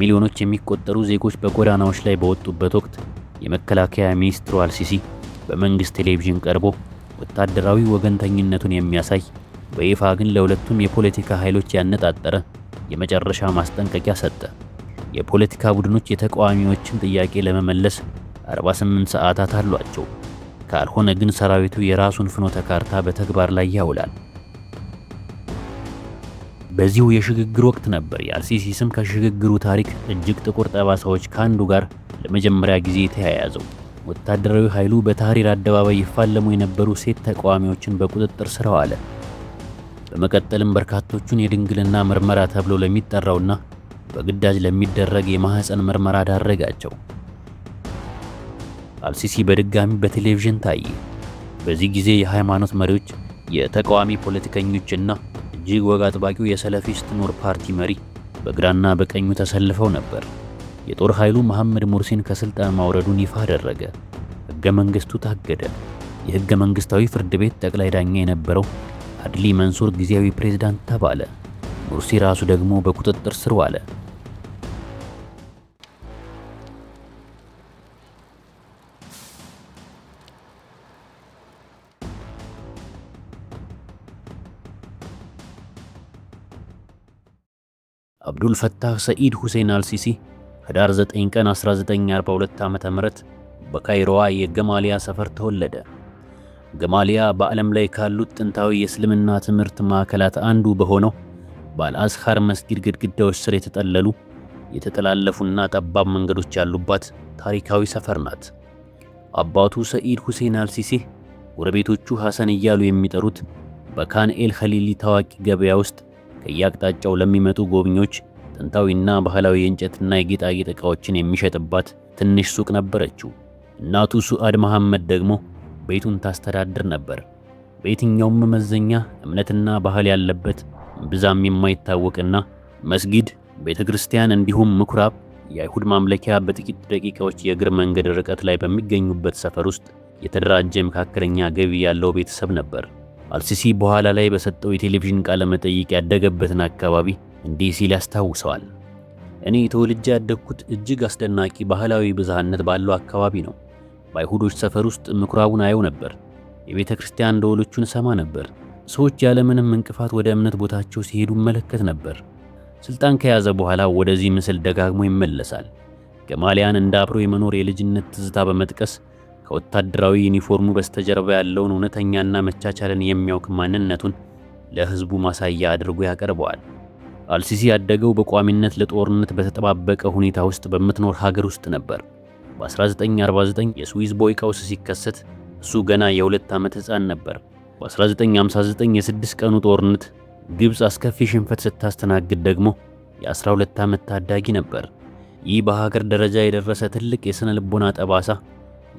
በሚሊዮኖች የሚቆጠሩ ዜጎች በጎዳናዎች ላይ በወጡበት ወቅት የመከላከያ ሚኒስትሩ አልሲሲ በመንግስት ቴሌቪዥን ቀርቦ ወታደራዊ ወገንተኝነቱን የሚያሳይ በይፋ ግን ለሁለቱም የፖለቲካ ኃይሎች ያነጣጠረ የመጨረሻ ማስጠንቀቂያ ሰጠ። የፖለቲካ ቡድኖች የተቃዋሚዎችን ጥያቄ ለመመለስ 48 ሰዓታት አሏቸው። ካልሆነ ግን ሰራዊቱ የራሱን ፍኖተ ካርታ በተግባር ላይ ያውላል። በዚሁ የሽግግር ወቅት ነበር የአልሲሲ ስም ከሽግግሩ ታሪክ እጅግ ጥቁር ጠባሳዎች ከአንዱ ጋር ለመጀመሪያ ጊዜ ተያያዘው። ወታደራዊ ኃይሉ በታህሪር አደባባይ ይፋለሙ የነበሩ ሴት ተቃዋሚዎችን በቁጥጥር ስር አዋለ። በመቀጠልም በርካቶቹን የድንግልና ምርመራ ተብሎ ለሚጠራውና በግዳጅ ለሚደረግ የማህፀን ምርመራ ዳረጋቸው። አልሲሲ በድጋሚ በቴሌቪዥን ታየ። በዚህ ጊዜ የሃይማኖት መሪዎች፣ የተቃዋሚ ፖለቲከኞችና እጅግ ወግ አጥባቂው የሰለፊስት ኑር ፓርቲ መሪ በግራና በቀኙ ተሰልፈው ነበር። የጦር ኃይሉ መሐመድ ሙርሲን ከስልጣን ማውረዱን ይፋ አደረገ። ሕገ መንግስቱ ታገደ። የሕገ መንግስታዊ ፍርድ ቤት ጠቅላይ ዳኛ የነበረው አድሊ መንሱር ጊዜያዊ ፕሬዝዳንት ተባለ። ሙርሲ ራሱ ደግሞ በቁጥጥር ስር ዋለ። አብዱል ፈታህ ሰኢድ ሁሴን አልሲሲ ህዳር 9 ቀን 1942 ዓ.ም በካይሮዋ የገማሊያ ሰፈር ተወለደ። ገማሊያ በዓለም ላይ ካሉት ጥንታዊ የእስልምና ትምህርት ማዕከላት አንዱ በሆነው በአልአዝሃር መስጊድ ግድግዳዎች ስር የተጠለሉ የተጠላለፉና ጠባብ መንገዶች ያሉባት ታሪካዊ ሰፈር ናት። አባቱ ሰኢድ ሁሴን አልሲሲ ጎረቤቶቹ ሐሰን እያሉ የሚጠሩት በካን ኤል ኸሊሊ ታዋቂ ገበያ ውስጥ ከየአቅጣጫው ለሚመጡ ጎብኚዎች ጥንታዊና ባህላዊ የእንጨትና የጌጣጌጥ ዕቃዎችን የሚሸጥባት ትንሽ ሱቅ ነበረችው። እናቱ ሱአድ መሐመድ ደግሞ ቤቱን ታስተዳድር ነበር። በየትኛውም መመዘኛ እምነትና ባህል ያለበት ብዛም የማይታወቅና መስጊድ፣ ቤተክርስቲያን እንዲሁም ምኩራብ፣ የአይሁድ ማምለኪያ በጥቂት ደቂቃዎች የእግር መንገድ ርቀት ላይ በሚገኙበት ሰፈር ውስጥ የተደራጀ መካከለኛ ገቢ ያለው ቤተሰብ ነበር። አልሲሲ በኋላ ላይ በሰጠው የቴሌቪዥን ቃለ መጠይቅ ያደገበትን አካባቢ እንዲህ ሲል ያስታውሰዋል። እኔ ተወልጄ ያደግኩት እጅግ አስደናቂ ባህላዊ ብዝሃነት ባለው አካባቢ ነው። በአይሁዶች ሰፈር ውስጥ ምኩራቡን አየው ነበር። የቤተ ክርስቲያን ደወሎቹን ሰማ ነበር። ሰዎች ያለምንም እንቅፋት ወደ እምነት ቦታቸው ሲሄዱ መለከት ነበር። ስልጣን ከያዘ በኋላ ወደዚህ ምስል ደጋግሞ ይመለሳል። ገማሊያን እንደ አብሮ የመኖር የልጅነት ትዝታ በመጥቀስ ከወታደራዊ ዩኒፎርሙ በስተጀርባ ያለውን እውነተኛና መቻቻልን የሚያውቅ ማንነቱን ለህዝቡ ማሳያ አድርጎ ያቀርበዋል። አልሲሲ ያደገው በቋሚነት ለጦርነት በተጠባበቀ ሁኔታ ውስጥ በምትኖር ሀገር ውስጥ ነበር። በ1949 የስዊዝ ቦይ ቀውስ ሲከሰት እሱ ገና የ2 ዓመት ሕፃን ነበር። በ1959 የ6 ቀኑ ጦርነት ግብፅ አስከፊ ሽንፈት ስታስተናግድ ደግሞ የ12 ዓመት ታዳጊ ነበር። ይህ በሀገር ደረጃ የደረሰ ትልቅ የሥነ ልቦና ጠባሳ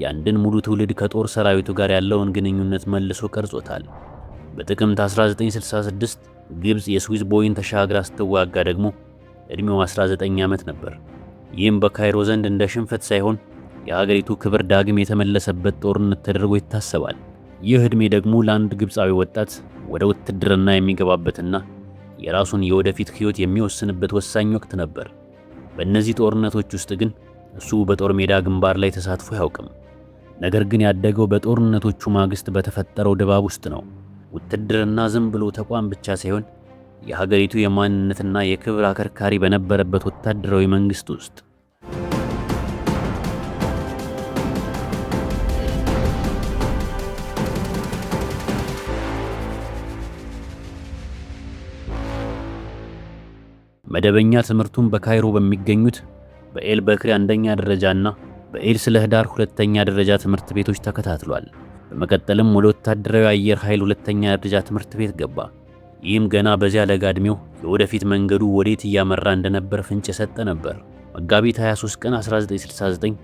የአንድን ሙሉ ትውልድ ከጦር ሰራዊቱ ጋር ያለውን ግንኙነት መልሶ ቀርጾታል። በጥቅምት 1966 ግብፅ የስዊዝ ቦይን ተሻግራ ስትዋጋ ደግሞ ዕድሜው 19 ዓመት ነበር። ይህም በካይሮ ዘንድ እንደ ሽንፈት ሳይሆን የሀገሪቱ ክብር ዳግም የተመለሰበት ጦርነት ተደርጎ ይታሰባል። ይህ ዕድሜ ደግሞ ለአንድ ግብፃዊ ወጣት ወደ ውትድርና የሚገባበትና የራሱን የወደፊት ሕይወት የሚወስንበት ወሳኝ ወቅት ነበር። በእነዚህ ጦርነቶች ውስጥ ግን እሱ በጦር ሜዳ ግንባር ላይ ተሳትፎ አያውቅም። ነገር ግን ያደገው በጦርነቶቹ ማግስት በተፈጠረው ድባብ ውስጥ ነው። ውትድርና ዝም ብሎ ተቋም ብቻ ሳይሆን የሀገሪቱ የማንነትና የክብር አከርካሪ በነበረበት ወታደራዊ መንግስት ውስጥ መደበኛ ትምህርቱን በካይሮ በሚገኙት በኤል በክሪ አንደኛ ደረጃና በኤል ስለህዳር ሁለተኛ ደረጃ ትምህርት ቤቶች ተከታትሏል። በመቀጠልም ወደ ወታደራዊ አየር ኃይል ሁለተኛ ደረጃ ትምህርት ቤት ገባ። ይህም ገና በዚያ ለጋ ዕድሜው የወደፊት መንገዱ ወዴት እያመራ እንደነበር ፍንጭ የሰጠ ነበር። መጋቢት 23 ቀን 1969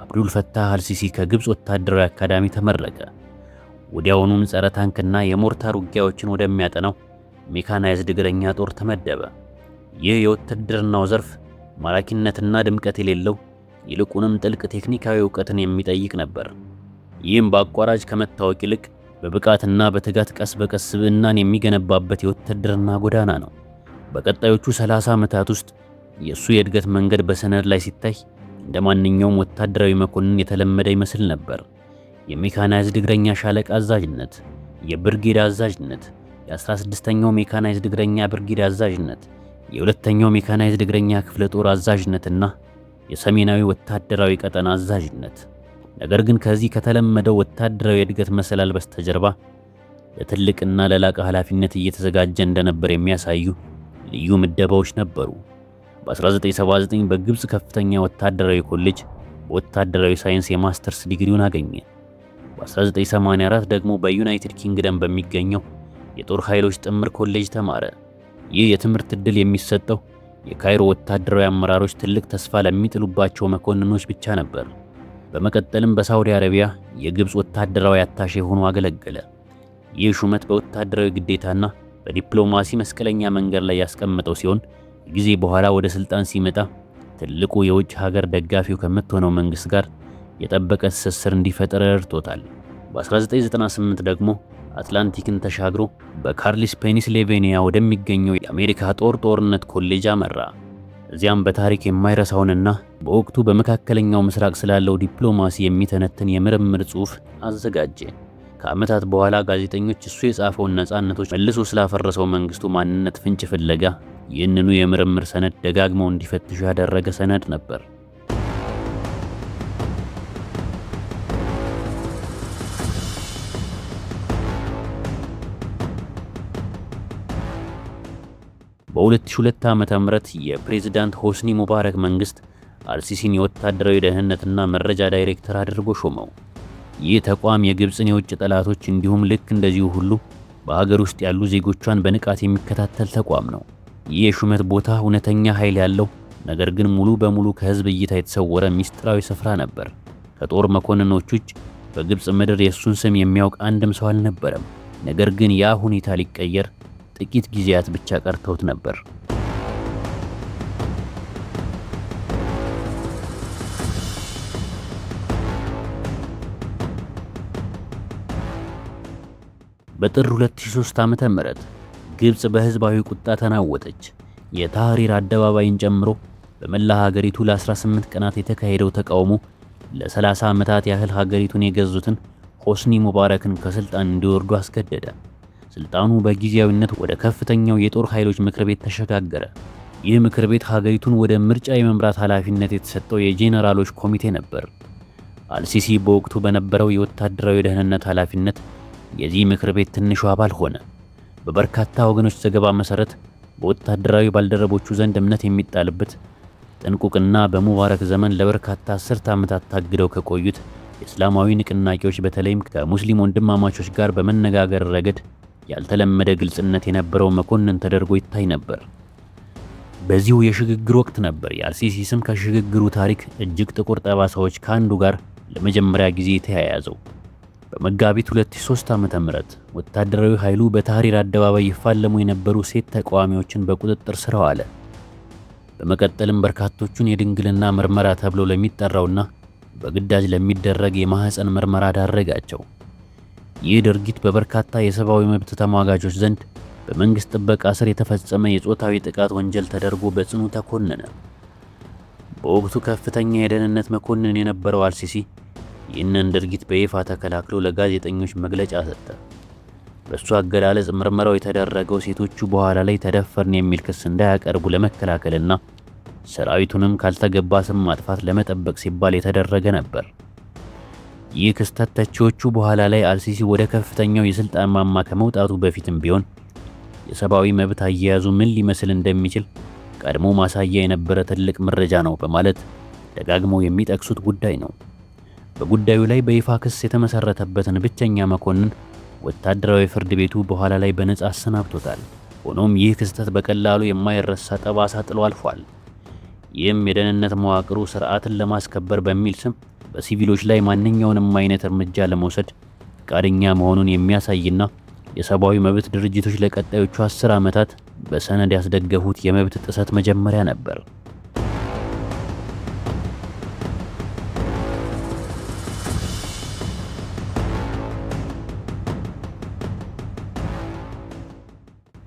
አብዱል ፈታህ አልሲሲ ከግብፅ ወታደራዊ አካዳሚ ተመረቀ። ወዲያውኑም ጸረ ታንክና የሞርታር ውጊያዎችን ወደሚያጠናው ሜካናይዝድ እግረኛ ጦር ተመደበ። ይህ የውትድርናው ዘርፍ ማራኪነትና ድምቀት የሌለው ይልቁንም ጥልቅ ቴክኒካዊ ዕውቀትን የሚጠይቅ ነበር። ይህም በአቋራጭ ከመታወቅ ይልቅ በብቃትና በትጋት ቀስ በቀስ ስብዕናን የሚገነባበት የውትድርና ጎዳና ነው። በቀጣዮቹ 30 ዓመታት ውስጥ የእሱ የእድገት መንገድ በሰነድ ላይ ሲታይ እንደ ማንኛውም ወታደራዊ መኮንን የተለመደ ይመስል ነበር። የሜካናይዝድ እግረኛ ሻለቃ አዛዥነት፣ የብርጌድ አዛዥነት፣ የ16ኛው ሜካናይዝድ እግረኛ ብርጌድ አዛዥነት፣ የ2ኛው ሜካናይዝድ እግረኛ ክፍለ ጦር አዛዥነትና የሰሜናዊ ወታደራዊ ቀጠና አዛዥነት። ነገር ግን ከዚህ ከተለመደው ወታደራዊ የእድገት መሰላል በስተጀርባ ለትልቅና ለላቀ ኃላፊነት እየተዘጋጀ እንደነበር የሚያሳዩ ልዩ ምደባዎች ነበሩ። በ1979 በግብፅ ከፍተኛ ወታደራዊ ኮሌጅ በወታደራዊ ሳይንስ የማስተርስ ዲግሪውን አገኘ። በ1984 ደግሞ በዩናይትድ ኪንግደም በሚገኘው የጦር ኃይሎች ጥምር ኮሌጅ ተማረ። ይህ የትምህርት ዕድል የሚሰጠው የካይሮ ወታደራዊ አመራሮች ትልቅ ተስፋ ለሚጥሉባቸው መኮንኖች ብቻ ነበር። በመቀጠልም በሳውዲ አረቢያ የግብፅ ወታደራዊ አታሼ ሆኖ አገለገለ። ይህ ሹመት በወታደራዊ ግዴታና በዲፕሎማሲ መስቀለኛ መንገድ ላይ ያስቀመጠው ሲሆን ጊዜ በኋላ ወደ ስልጣን ሲመጣ ትልቁ የውጭ ሀገር ደጋፊው ከምትሆነው መንግስት ጋር የጠበቀ ትስስር እንዲፈጠር ረድቶታል። በ1998 ደግሞ አትላንቲክን ተሻግሮ በካርሊስ ፔኒስሌቬኒያ ወደሚገኘው የአሜሪካ ጦርነት ኮሌጅ አመራ። እዚያም በታሪክ የማይረሳውንና በወቅቱ በመካከለኛው ምስራቅ ስላለው ዲፕሎማሲ የሚተነትን የምርምር ጽሑፍ አዘጋጀ። ከዓመታት በኋላ ጋዜጠኞች እሱ የጻፈውን ነፃነቶች መልሶ ስላፈረሰው መንግስቱ ማንነት ፍንጭ ፍለጋ ይህንኑ የምርምር ሰነድ ደጋግመው እንዲፈትሹ ያደረገ ሰነድ ነበር። በ2002 ዓመተ ምህረት የፕሬዝዳንት ሆስኒ ሙባረክ መንግስት አልሲሲን የወታደራዊ ደህንነትና መረጃ ዳይሬክተር አድርጎ ሾመው። ይህ ተቋም የግብፅን የውጭ ጠላቶች እንዲሁም ልክ እንደዚሁ ሁሉ በሀገር ውስጥ ያሉ ዜጎቿን በንቃት የሚከታተል ተቋም ነው። ይህ የሹመት ቦታ እውነተኛ ኃይል ያለው ነገር ግን ሙሉ በሙሉ ከህዝብ እይታ የተሰወረ ሚስጥራዊ ስፍራ ነበር። ከጦር መኮንኖች ውጭ በግብፅ ምድር የእሱን ስም የሚያውቅ አንድም ሰው አልነበረም። ነገር ግን ያ ሁኔታ ሊቀየር ጥቂት ጊዜያት ብቻ ቀርተውት ነበር። በጥር 2003 ዓመተ ምህረት ግብፅ በህዝባዊ ቁጣ ተናወጠች። የታህሪር አደባባይን ጨምሮ በመላ ሀገሪቱ ለ18 ቀናት የተካሄደው ተቃውሞ ለ30 ዓመታት ያህል ሀገሪቱን የገዙትን ሆስኒ ሙባረክን ከስልጣን እንዲወርዱ አስገደደ። ስልጣኑ በጊዜያዊነት ወደ ከፍተኛው የጦር ኃይሎች ምክር ቤት ተሸጋገረ። ይህ ምክር ቤት ሀገሪቱን ወደ ምርጫ የመምራት ኃላፊነት የተሰጠው የጄኔራሎች ኮሚቴ ነበር። አልሲሲ በወቅቱ በነበረው የወታደራዊ ደህንነት ኃላፊነት የዚህ ምክር ቤት ትንሹ አባል ሆነ። በበርካታ ወገኖች ዘገባ መሰረት በወታደራዊ ባልደረቦቹ ዘንድ እምነት የሚጣልበት ጥንቁቅና በሙባረክ ዘመን ለበርካታ አስርተ ዓመታት ታግደው ከቆዩት የእስላማዊ ንቅናቄዎች በተለይም ከሙስሊም ወንድማማቾች ጋር በመነጋገር ረገድ ያልተለመደ ግልጽነት የነበረው መኮንን ተደርጎ ይታይ ነበር። በዚሁ የሽግግር ወቅት ነበር የአልሲሲ ስም ከሽግግሩ ታሪክ እጅግ ጥቁር ጠባሳዎች ከአንዱ ጋር ለመጀመሪያ ጊዜ ተያያዘው። በመጋቢት 2003 ዓመተ ምህረት ወታደራዊ ኃይሉ በታህሪር አደባባይ ይፋለሙ የነበሩ ሴት ተቃዋሚዎችን በቁጥጥር ስር አዋለ። በመቀጠልም በርካቶቹን የድንግልና ምርመራ ተብሎ ለሚጠራውና በግዳጅ ለሚደረግ የማህፀን ምርመራ ዳረጋቸው። ይህ ድርጊት በበርካታ የሰብአዊ መብት ተሟጋቾች ዘንድ በመንግስት ጥበቃ ስር የተፈጸመ የጾታዊ ጥቃት ወንጀል ተደርጎ በጽኑ ተኮነነ። በወቅቱ ከፍተኛ የደህንነት መኮንን የነበረው አልሲሲ ይህንን ድርጊት በይፋ ተከላክሎ ለጋዜጠኞች መግለጫ ሰጠ። በእሱ አገላለጽ ምርመራው የተደረገው ሴቶቹ በኋላ ላይ ተደፈርን የሚል ክስ እንዳያቀርቡ ለመከላከልና ሰራዊቱንም ካልተገባ ስም ማጥፋት ለመጠበቅ ሲባል የተደረገ ነበር። ይህ ክስተት ተቺዎቹ በኋላ ላይ አልሲሲ ወደ ከፍተኛው የስልጣን ማማ ከመውጣቱ በፊትም ቢሆን የሰብአዊ መብት አያያዙ ምን ሊመስል እንደሚችል ቀድሞ ማሳያ የነበረ ትልቅ መረጃ ነው በማለት ደጋግመው የሚጠቅሱት ጉዳይ ነው። በጉዳዩ ላይ በይፋ ክስ የተመሰረተበትን ብቸኛ መኮንን ወታደራዊ ፍርድ ቤቱ በኋላ ላይ በነጻ አሰናብቶታል። ሆኖም ይህ ክስተት በቀላሉ የማይረሳ ጠባሳ ጥሎ አልፏል። ይህም የደህንነት መዋቅሩ ስርዓትን ለማስከበር በሚል ስም በሲቪሎች ላይ ማንኛውንም አይነት እርምጃ ለመውሰድ ፈቃደኛ መሆኑን የሚያሳይና የሰብአዊ መብት ድርጅቶች ለቀጣዮቹ 10 ዓመታት በሰነድ ያስደገፉት የመብት ጥሰት መጀመሪያ ነበር።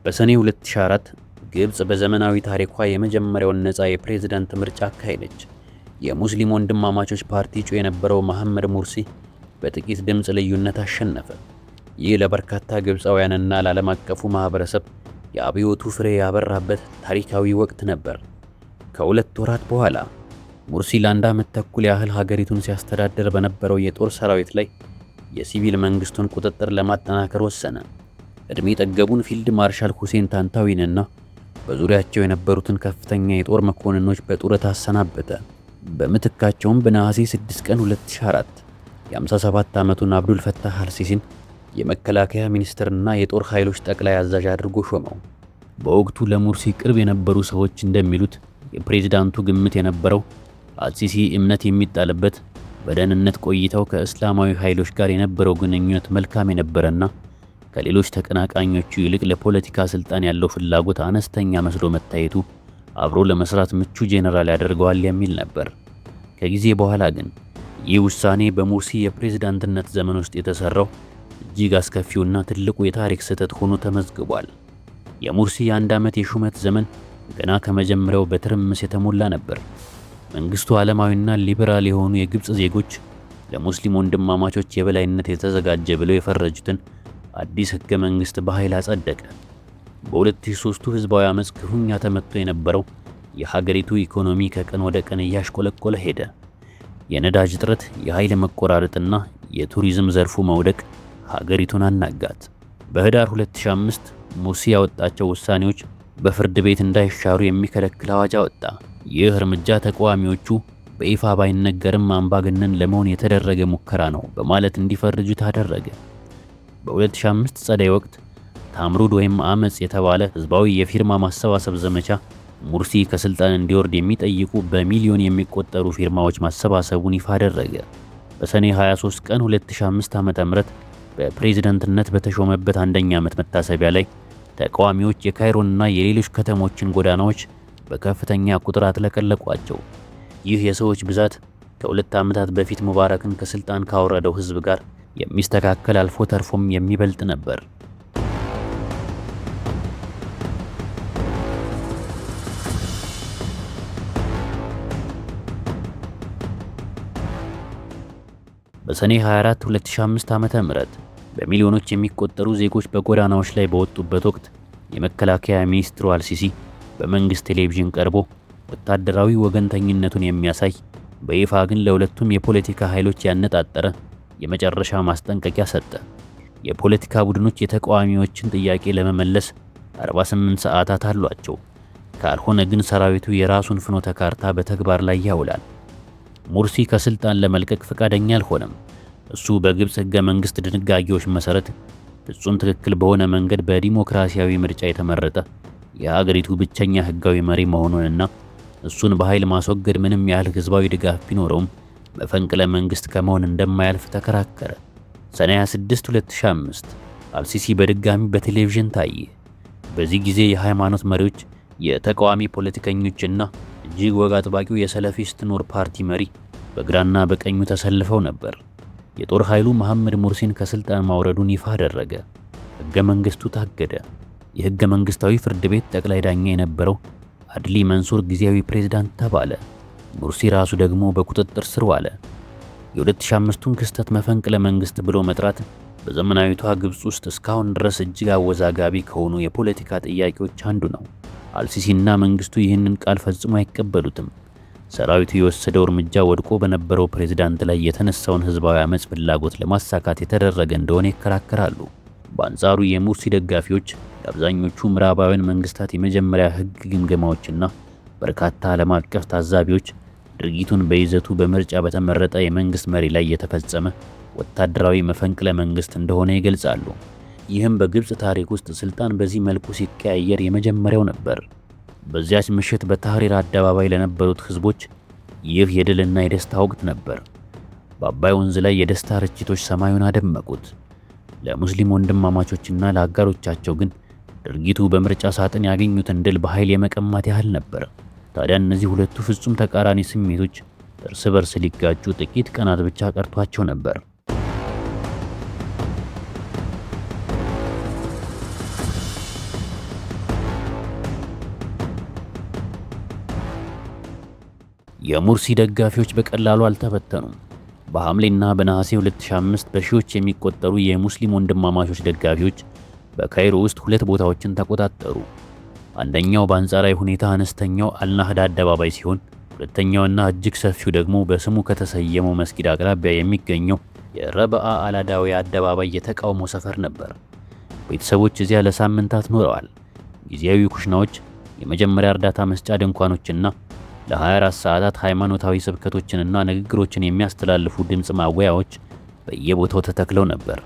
በሰኔ 2004 ግብፅ በዘመናዊ ታሪኳ የመጀመሪያውን ነፃ የፕሬዝዳንት ምርጫ አካሄደች። የሙስሊም ወንድማማቾች ፓርቲ እጩ የነበረው መሐመድ ሙርሲ በጥቂት ድምፅ ልዩነት አሸነፈ። ይህ ለበርካታ ግብፃውያንና ለዓለም አቀፉ ማህበረሰብ የአብዮቱ ፍሬ ያበራበት ታሪካዊ ወቅት ነበር። ከሁለት ወራት በኋላ ሙርሲ ለአንድ ዓመት ተኩል ያህል ሀገሪቱን ሲያስተዳድር በነበረው የጦር ሰራዊት ላይ የሲቪል መንግስቱን ቁጥጥር ለማጠናከር ወሰነ። ዕድሜ ጠገቡን ፊልድ ማርሻል ሁሴን ታንታዊንና በዙሪያቸው የነበሩትን ከፍተኛ የጦር መኮንኖች በጡረታ አሰናበተ። በምትካቸውም በነሐሴ 6 ቀን 2004 የ57 ዓመቱን አብዱል ፈታህ አልሲሲን የመከላከያ ሚኒስትርና የጦር ኃይሎች ጠቅላይ አዛዥ አድርጎ ሾመው። በወቅቱ ለሙርሲ ቅርብ የነበሩ ሰዎች እንደሚሉት የፕሬዝዳንቱ ግምት የነበረው አልሲሲ እምነት የሚጣልበት፣ በደህንነት ቆይታው ከእስላማዊ ኃይሎች ጋር የነበረው ግንኙነት መልካም የነበረና ከሌሎች ተቀናቃኞቹ ይልቅ ለፖለቲካ ስልጣን ያለው ፍላጎት አነስተኛ መስሎ መታየቱ አብሮ ለመስራት ምቹ ጄኔራል ያደርገዋል የሚል ነበር። ከጊዜ በኋላ ግን ይህ ውሳኔ በሙርሲ የፕሬዝዳንትነት ዘመን ውስጥ የተሰራው እጅግ አስከፊውና ትልቁ የታሪክ ስህተት ሆኖ ተመዝግቧል። የሙርሲ የአንድ ዓመት የሹመት ዘመን ገና ከመጀመሪያው በትርምስ የተሞላ ነበር። መንግስቱ ዓለማዊና ሊበራል የሆኑ የግብፅ ዜጎች ለሙስሊም ወንድማማቾች የበላይነት የተዘጋጀ ብለው የፈረጁትን አዲስ ህገ መንግስት በኃይል አጸደቀ። በ2003ቱ ህዝባዊ አመፅ ክፉኛ ተመትቶ የነበረው የሀገሪቱ ኢኮኖሚ ከቀን ወደ ቀን እያሽቆለቆለ ሄደ። የነዳጅ እጥረት፣ የኃይል መቆራረጥና የቱሪዝም ዘርፉ መውደቅ ሀገሪቱን አናጋት። በህዳር 2005 ሙርሲ ያወጣቸው ውሳኔዎች በፍርድ ቤት እንዳይሻሩ የሚከለክል አዋጅ አወጣ። ይህ እርምጃ ተቃዋሚዎቹ በይፋ ባይነገርም አምባገነን ለመሆን የተደረገ ሙከራ ነው በማለት እንዲፈርጁት አደረገ። በ2005 ጸደይ ወቅት ታምሩድ ወይም አመጽ የተባለ ህዝባዊ የፊርማ ማሰባሰብ ዘመቻ ሙርሲ ከስልጣን እንዲወርድ የሚጠይቁ በሚሊዮን የሚቆጠሩ ፊርማዎች ማሰባሰቡን ይፋ አደረገ። በሰኔ 23 ቀን 2005 ዓ.ም በፕሬዝዳንትነት በተሾመበት አንደኛ ዓመት መታሰቢያ ላይ ተቃዋሚዎች የካይሮንና የሌሎች ከተሞችን ጎዳናዎች በከፍተኛ ቁጥር አጥለቀለቋቸው። ይህ የሰዎች ብዛት ከሁለት ዓመታት በፊት ሙባረክን ከስልጣን ካወረደው ህዝብ ጋር የሚስተካከል አልፎ ተርፎም የሚበልጥ ነበር። በሰኔ 24 2005 ዓ.ም በሚሊዮኖች የሚቆጠሩ ዜጎች በጎዳናዎች ላይ በወጡበት ወቅት የመከላከያ ሚኒስትሩ አልሲሲ በመንግስት ቴሌቪዥን ቀርቦ ወታደራዊ ወገንተኝነቱን የሚያሳይ በይፋ ግን ለሁለቱም የፖለቲካ ኃይሎች ያነጣጠረ የመጨረሻ ማስጠንቀቂያ ሰጠ። የፖለቲካ ቡድኖች የተቃዋሚዎችን ጥያቄ ለመመለስ 48 ሰዓታት አሏቸው። ካልሆነ ግን ሰራዊቱ የራሱን ፍኖተ ካርታ በተግባር ላይ ያውላል። ሙርሲ ከስልጣን ለመልቀቅ ፈቃደኛ አልሆነም። እሱ በግብፅ ህገ መንግስት ድንጋጌዎች መሰረት ፍጹም ትክክል በሆነ መንገድ በዲሞክራሲያዊ ምርጫ የተመረጠ የሀገሪቱ ብቸኛ ህጋዊ መሪ መሆኑንና እሱን በኃይል ማስወገድ ምንም ያህል ህዝባዊ ድጋፍ ቢኖረውም መፈንቅለ መንግስት ከመሆን እንደማያልፍ ተከራከረ። ሰኔ 26 2005 አልሲሲ በድጋሚ በቴሌቪዥን ታየ። በዚህ ጊዜ የሃይማኖት መሪዎች፣ የተቃዋሚ ፖለቲከኞችና እጅግ ወግ አጥባቂው የሰለፊስት ኑር ፓርቲ መሪ በግራና በቀኙ ተሰልፈው ነበር። የጦር ኃይሉ መሐመድ ሙርሲን ከስልጣን ማውረዱን ይፋ አደረገ። ህገ መንግስቱ ታገደ። የህገ መንግስታዊ ፍርድ ቤት ጠቅላይ ዳኛ የነበረው አድሊ መንሱር ጊዜያዊ ፕሬዝዳንት ተባለ። ሙርሲ ራሱ ደግሞ በቁጥጥር ስር ዋለ። የ2005ቱን ክስተት መፈንቅለ መንግስት ብሎ መጥራት በዘመናዊቷ ግብፅ ውስጥ እስካሁን ድረስ እጅግ አወዛጋቢ ከሆኑ የፖለቲካ ጥያቄዎች አንዱ ነው። አልሲሲና መንግስቱ ይህንን ቃል ፈጽሞ አይቀበሉትም። ሰራዊቱ የወሰደው እርምጃ ወድቆ በነበረው ፕሬዝዳንት ላይ የተነሳውን ህዝባዊ አመጽ ፍላጎት ለማሳካት የተደረገ እንደሆነ ይከራከራሉ። በአንጻሩ የሙርሲ ደጋፊዎች የአብዛኞቹ ምዕራባውያን መንግስታት የመጀመሪያ ህግ ግምገማዎችና በርካታ ዓለም አቀፍ ታዛቢዎች ድርጊቱን በይዘቱ በምርጫ በተመረጠ የመንግስት መሪ ላይ የተፈጸመ ወታደራዊ መፈንቅለ መንግስት እንደሆነ ይገልጻሉ። ይህም በግብፅ ታሪክ ውስጥ ስልጣን በዚህ መልኩ ሲቀያየር የመጀመሪያው ነበር። በዚያች ምሽት በታህሪር አደባባይ ለነበሩት ህዝቦች ይህ የድልና የደስታ ወቅት ነበር። በአባይ ወንዝ ላይ የደስታ ርችቶች ሰማዩን አደመቁት። ለሙስሊም ወንድማማቾችና ለአጋሮቻቸው ግን ድርጊቱ በምርጫ ሳጥን ያገኙትን ድል በኃይል የመቀማት ያህል ነበር። ታዲያ እነዚህ ሁለቱ ፍጹም ተቃራኒ ስሜቶች እርስ በርስ ሊጋጩ ጥቂት ቀናት ብቻ ቀርቷቸው ነበር። የሙርሲ ደጋፊዎች በቀላሉ አልተበተኑም። በሐምሌና በነሐሴ 2005 በሺዎች የሚቆጠሩ የሙስሊም ወንድማማቾች ደጋፊዎች በካይሮ ውስጥ ሁለት ቦታዎችን ተቆጣጠሩ። አንደኛው በአንጻራዊ ሁኔታ አነስተኛው አልናህዳ አደባባይ ሲሆን፣ ሁለተኛውና እጅግ ሰፊው ደግሞ በስሙ ከተሰየመው መስጊድ አቅራቢያ የሚገኘው የረበአ አላዳዊ አደባባይ የተቃውሞ ሰፈር ነበር። ቤተሰቦች እዚያ ለሳምንታት ኖረዋል። ጊዜያዊ ኩሽናዎች፣ የመጀመሪያ እርዳታ መስጫ ድንኳኖችና ለ24 ሰዓታት ሃይማኖታዊ ስብከቶችንና ንግግሮችን የሚያስተላልፉ ድምፅ ማጉያዎች በየቦታው ተተክለው ነበር።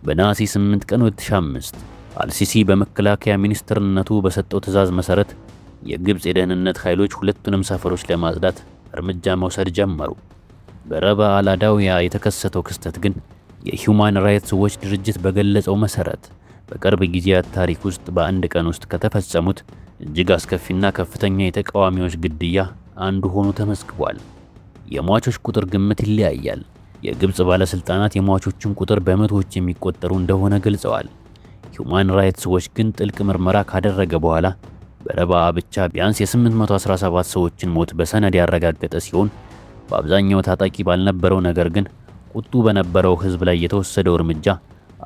በነሐሴ 8 ቀን 2005 አልሲሲ በመከላከያ ሚኒስትርነቱ በሰጠው ትዕዛዝ መሰረት የግብፅ የደህንነት ኃይሎች ሁለቱንም ሰፈሮች ለማጽዳት እርምጃ መውሰድ ጀመሩ። በረበአ አላዳዊያ የተከሰተው ክስተት ግን የሂውማን ራይትስ ዎች ድርጅት በገለጸው መሰረት በቅርብ ጊዜያት ታሪክ ውስጥ በአንድ ቀን ውስጥ ከተፈጸሙት እጅግ አስከፊና ከፍተኛ የተቃዋሚዎች ግድያ አንዱ ሆኖ ተመዝግቧል። የሟቾች ቁጥር ግምት ይለያያል። የግብፅ ባለስልጣናት የሟቾችን ቁጥር በመቶዎች የሚቆጠሩ እንደሆነ ገልጸዋል። ሂውማን ራይትስ ዎች ግን ጥልቅ ምርመራ ካደረገ በኋላ በረበአ ብቻ ቢያንስ የ817 ሰዎችን ሞት በሰነድ ያረጋገጠ ሲሆን በአብዛኛው ታጣቂ ባልነበረው ነገር ግን ቁጡ በነበረው ህዝብ ላይ የተወሰደው እርምጃ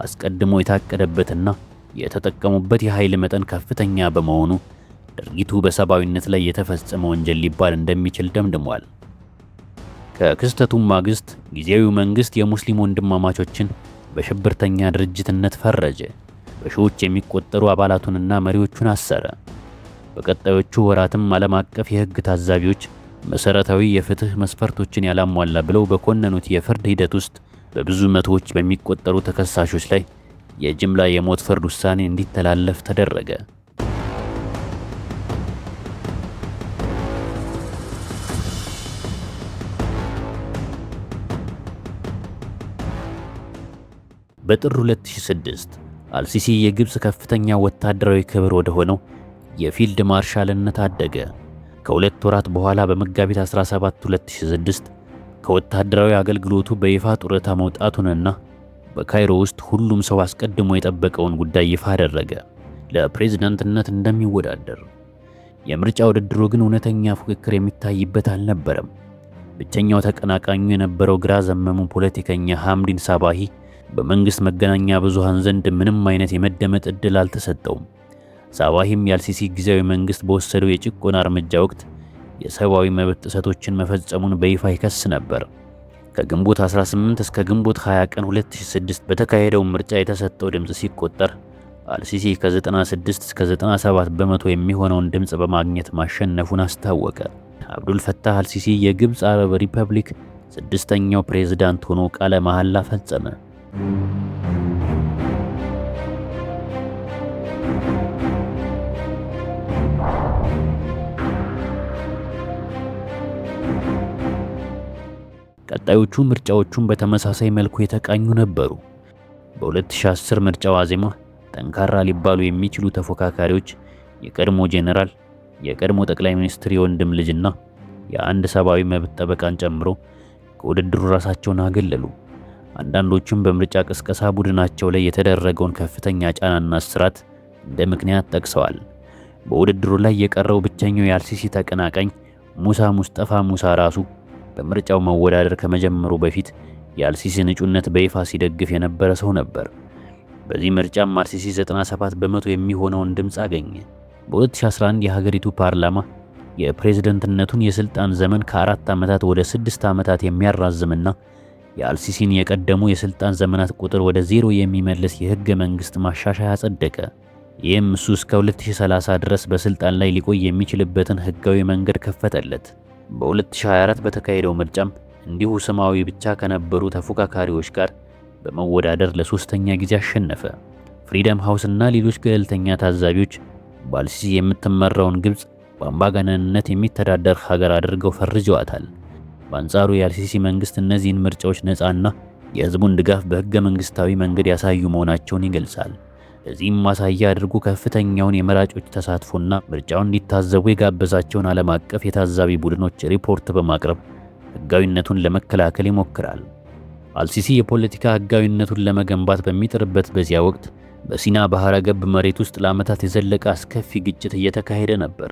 አስቀድሞ የታቀደበትና የተጠቀሙበት የኃይል መጠን ከፍተኛ በመሆኑ ድርጊቱ በሰብአዊነት ላይ የተፈጸመ ወንጀል ሊባል እንደሚችል ደምድሟል። ከክስተቱም ማግስት ጊዜያዊው መንግስት የሙስሊም ወንድማማቾችን በሽብርተኛ ድርጅትነት ፈረጀ። በሺዎች የሚቆጠሩ አባላቱንና መሪዎቹን አሰረ። በቀጣዮቹ ወራትም ዓለም አቀፍ የህግ ታዛቢዎች መሰረታዊ የፍትህ መስፈርቶችን ያላሟላ ብለው በኮነኑት የፍርድ ሂደት ውስጥ በብዙ መቶዎች በሚቆጠሩ ተከሳሾች ላይ የጅምላ የሞት ፍርድ ውሳኔ እንዲተላለፍ ተደረገ። በጥር 2006 አልሲሲ የግብፅ ከፍተኛ ወታደራዊ ክብር ወደ ሆነው የፊልድ ማርሻልነት አደገ። ከሁለት ወራት በኋላ በመጋቢት 17 2006 ከወታደራዊ አገልግሎቱ በይፋ ጡረታ መውጣቱንና በካይሮ ውስጥ ሁሉም ሰው አስቀድሞ የጠበቀውን ጉዳይ ይፋ አደረገ፣ ለፕሬዝዳንትነት እንደሚወዳደር። የምርጫ ውድድሩ ግን እውነተኛ ፉክክር የሚታይበት አልነበረም። ብቸኛው ተቀናቃኙ የነበረው ግራ ዘመሙ ፖለቲከኛ ሐምዲን ሳባሂ በመንግስት መገናኛ ብዙሃን ዘንድ ምንም አይነት የመደመጥ ዕድል አልተሰጠውም። ሳባሂም የአልሲሲ ጊዜያዊ መንግስት በወሰደው የጭቆና እርምጃ ወቅት የሰብአዊ መብት ጥሰቶችን መፈጸሙን በይፋ ይከስ ነበር። ከግንቦት 18 እስከ ግንቦት 20 ቀን 2006 በተካሄደው ምርጫ የተሰጠው ድምጽ ሲቆጠር አልሲሲ ከ96 እስከ 97 በመቶ የሚሆነውን ድምጽ በማግኘት ማሸነፉን አስታወቀ። አብዱል ፈታህ አልሲሲ የግብፅ አረብ ሪፐብሊክ ስድስተኛው ፕሬዝዳንት ሆኖ ቃለ መሐላ ፈጸመ። ቀጣዮቹ ምርጫዎቹን በተመሳሳይ መልኩ የተቃኙ ነበሩ። በ2010 ምርጫ ዋዜማ ጠንካራ ሊባሉ የሚችሉ ተፎካካሪዎች የቀድሞ ጄኔራል፣ የቀድሞ ጠቅላይ ሚኒስትር የወንድም ልጅና የአንድ ሰብአዊ መብት ጠበቃን ጨምሮ ከውድድሩ ራሳቸውን አገለሉ። አንዳንዶቹም በምርጫ ቅስቀሳ ቡድናቸው ላይ የተደረገውን ከፍተኛ ጫናና እስራት እንደ ምክንያት ጠቅሰዋል። በውድድሩ ላይ የቀረው ብቸኛው የአልሲሲ ተቀናቃኝ ሙሳ ሙስጠፋ ሙሳ ራሱ በምርጫው መወዳደር ከመጀመሩ በፊት የአልሲሲን እጩነት በይፋ ሲደግፍ የነበረ ሰው ነበር። በዚህ ምርጫም አልሲሲ 97 በመቶ የሚሆነውን ድምፅ አገኘ። በ2011 የሀገሪቱ ፓርላማ የፕሬዝደንትነቱን የስልጣን ዘመን ከ4 ዓመታት ወደ 6 ዓመታት የሚያራዝምና የአልሲሲን የቀደሙ የስልጣን ዘመናት ቁጥር ወደ 0 የሚመልስ የህገ መንግስት ማሻሻያ አጸደቀ። ይህም እሱ እስከ 2030 ድረስ በስልጣን ላይ ሊቆይ የሚችልበትን ህጋዊ መንገድ ከፈተለት። በ2024 በተካሄደው ምርጫም እንዲሁ ስማዊ ብቻ ከነበሩ ተፎካካሪዎች ጋር በመወዳደር ለሶስተኛ ጊዜ አሸነፈ። ፍሪደም ሃውስ እና ሌሎች ገለልተኛ ታዛቢዎች በአልሲሲ የምትመራውን ግብፅ በአምባገነንነት የሚተዳደር ሀገር አድርገው ፈርጀዋታል። በአንጻሩ የአልሲሲ መንግስት እነዚህን ምርጫዎች ነፃና የህዝቡን ድጋፍ በህገ መንግስታዊ መንገድ ያሳዩ መሆናቸውን ይገልጻል። ለዚህም ማሳያ አድርጎ ከፍተኛውን የመራጮች ተሳትፎና ምርጫውን እንዲታዘቡ የጋበዛቸውን ዓለም አቀፍ የታዛቢ ቡድኖች ሪፖርት በማቅረብ ህጋዊነቱን ለመከላከል ይሞክራል። አልሲሲ የፖለቲካ ህጋዊነቱን ለመገንባት በሚጥርበት በዚያ ወቅት በሲና ባህረ ገብ መሬት ውስጥ ለዓመታት የዘለቀ አስከፊ ግጭት እየተካሄደ ነበር።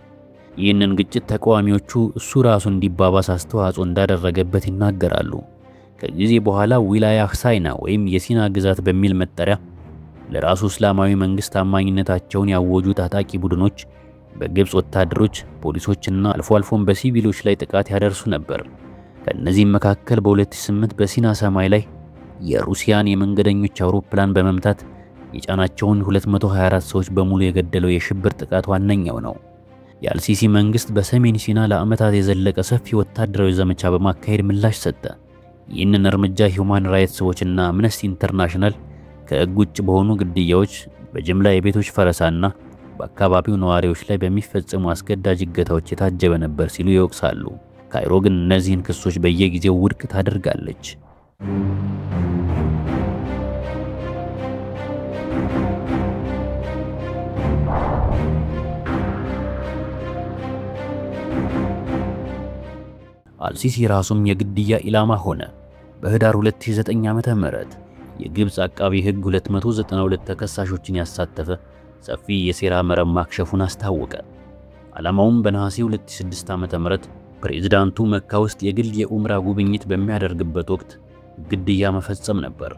ይህንን ግጭት ተቃዋሚዎቹ እሱ ራሱ እንዲባባስ አስተዋጽኦ እንዳደረገበት ይናገራሉ። ከጊዜ በኋላ ዊላያህ ሳይና ወይም የሲና ግዛት በሚል መጠሪያ ለራሱ እስላማዊ መንግስት ታማኝነታቸውን ያወጁ ታጣቂ ቡድኖች በግብፅ ወታደሮች፣ ፖሊሶችና አልፎ አልፎም በሲቪሎች ላይ ጥቃት ያደርሱ ነበር። ከእነዚህም መካከል በ2008 በሲና ሰማይ ላይ የሩሲያን የመንገደኞች አውሮፕላን በመምታት የጫናቸውን 224 ሰዎች በሙሉ የገደለው የሽብር ጥቃት ዋነኛው ነው። የአልሲሲ መንግስት በሰሜን ሲና ለዓመታት የዘለቀ ሰፊ ወታደራዊ ዘመቻ በማካሄድ ምላሽ ሰጠ። ይህንን እርምጃ ሂውማን ራይትስ ዎችና አምነስቲ ኢንተርናሽናል ከሕግ ውጭ በሆኑ ግድያዎች፣ በጅምላ የቤቶች ፈረሳና በአካባቢው ነዋሪዎች ላይ በሚፈጸሙ አስገዳጅ እገታዎች የታጀበ ነበር ሲሉ ይወቅሳሉ። ካይሮ ግን እነዚህን ክሶች በየጊዜው ውድቅ ታደርጋለች። አልሲሲ ራሱም የግድያ ኢላማ ሆነ። በህዳር 2009 ዓመተ ምህረት የግብፅ አቃቢ ሕግ 292 ተከሳሾችን ያሳተፈ ሰፊ የሴራ መረብ ማክሸፉን አስታወቀ። ዓላማውም በነሐሴ 2006 ዓመተ ምህረት ፕሬዝዳንቱ መካ ውስጥ የግል የኡምራ ጉብኝት በሚያደርግበት ወቅት ግድያ መፈጸም ነበር።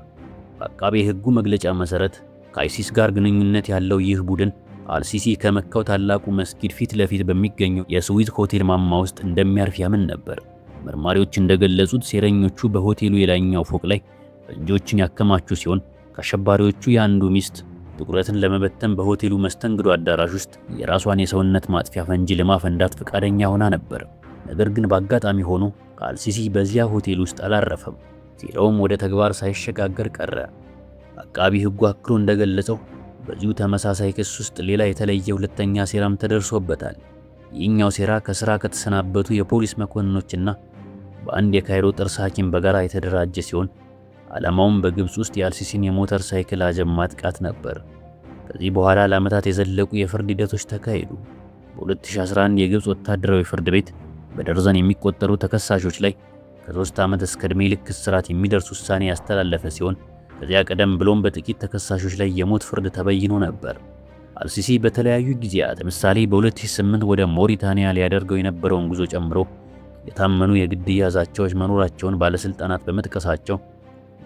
በአቃቢ ሕጉ መግለጫ መሰረት ከአይሲስ ጋር ግንኙነት ያለው ይህ ቡድን አልሲሲ ከመካው ታላቁ መስጊድ ፊት ለፊት በሚገኘው የስዊት ሆቴል ማማ ውስጥ እንደሚያርፍ ያምን ነበር። መርማሪዎች እንደገለጹት ሴረኞቹ በሆቴሉ የላይኛው ፎቅ ላይ ፈንጂዎችን ያከማቹ ሲሆን ከአሸባሪዎቹ የአንዱ ሚስት ትኩረትን ለመበተን በሆቴሉ መስተንግዶ አዳራሽ ውስጥ የራሷን የሰውነት ማጥፊያ ፈንጂ ለማፈንዳት ፈቃደኛ ሆና ነበር። ነገር ግን በአጋጣሚ ሆኖ አልሲሲ በዚያ ሆቴል ውስጥ አላረፈም። ሴራውም ወደ ተግባር ሳይሸጋገር ቀረ። አቃቢ ሕጉ አክሎ እንደገለጸው በዚሁ ተመሳሳይ ክስ ውስጥ ሌላ የተለየ ሁለተኛ ሴራም ተደርሶበታል። ይህኛው ሴራ ከስራ ከተሰናበቱ የፖሊስ መኮንኖችና በአንድ የካይሮ ጥርስ ሐኪም በጋራ የተደራጀ ሲሆን ዓላማውም በግብፅ ውስጥ የአልሲሲን የሞተር ሳይክል አጀብ ማጥቃት ነበር። ከዚህ በኋላ ለዓመታት የዘለቁ የፍርድ ሂደቶች ተካሄዱ። በ2011 የግብፅ ወታደራዊ ፍርድ ቤት በደርዘን የሚቆጠሩ ተከሳሾች ላይ ከ3 ዓመት እስከ ዕድሜ ልክ እስራት የሚደርስ ውሳኔ ያስተላለፈ ሲሆን ከዚያ ቀደም ብሎም በጥቂት ተከሳሾች ላይ የሞት ፍርድ ተበይኖ ነበር። አልሲሲ በተለያዩ ጊዜያት ለምሳሌ በ2008 ወደ ሞሪታኒያ ሊያደርገው የነበረውን ጉዞ ጨምሮ የታመኑ የግድያ ዛቻዎች መኖራቸውን ባለስልጣናት በመጥቀሳቸው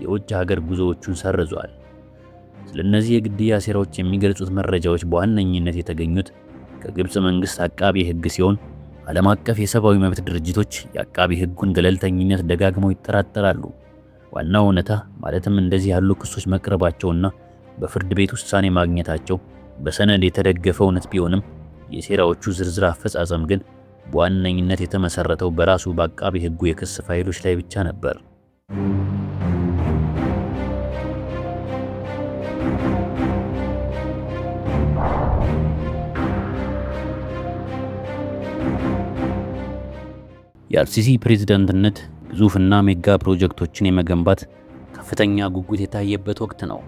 የውጭ ሀገር ጉዞዎቹን ሰርዟል። ስለነዚህ የግድያ ሴራዎች የሚገልጹት መረጃዎች በዋነኝነት የተገኙት ከግብፅ መንግስት አቃቢ ሕግ ሲሆን ዓለም አቀፍ የሰብአዊ መብት ድርጅቶች የአቃቢ ሕጉን ገለልተኝነት ደጋግመው ይጠራጠራሉ። ዋናው እውነታ ማለትም እንደዚህ ያሉ ክሶች መቅረባቸውና በፍርድ ቤት ውሳኔ ማግኘታቸው በሰነድ የተደገፈ እውነት ቢሆንም የሴራዎቹ ዝርዝር አፈጻጸም ግን በዋነኝነት የተመሰረተው በራሱ በአቃቢ ሕጉ የክስ ፋይሎች ላይ ብቻ ነበር። የአልሲሲ ፕሬዝዳንትነት ግዙፍና ሜጋ ፕሮጀክቶችን የመገንባት ከፍተኛ ጉጉት የታየበት ወቅት ነው።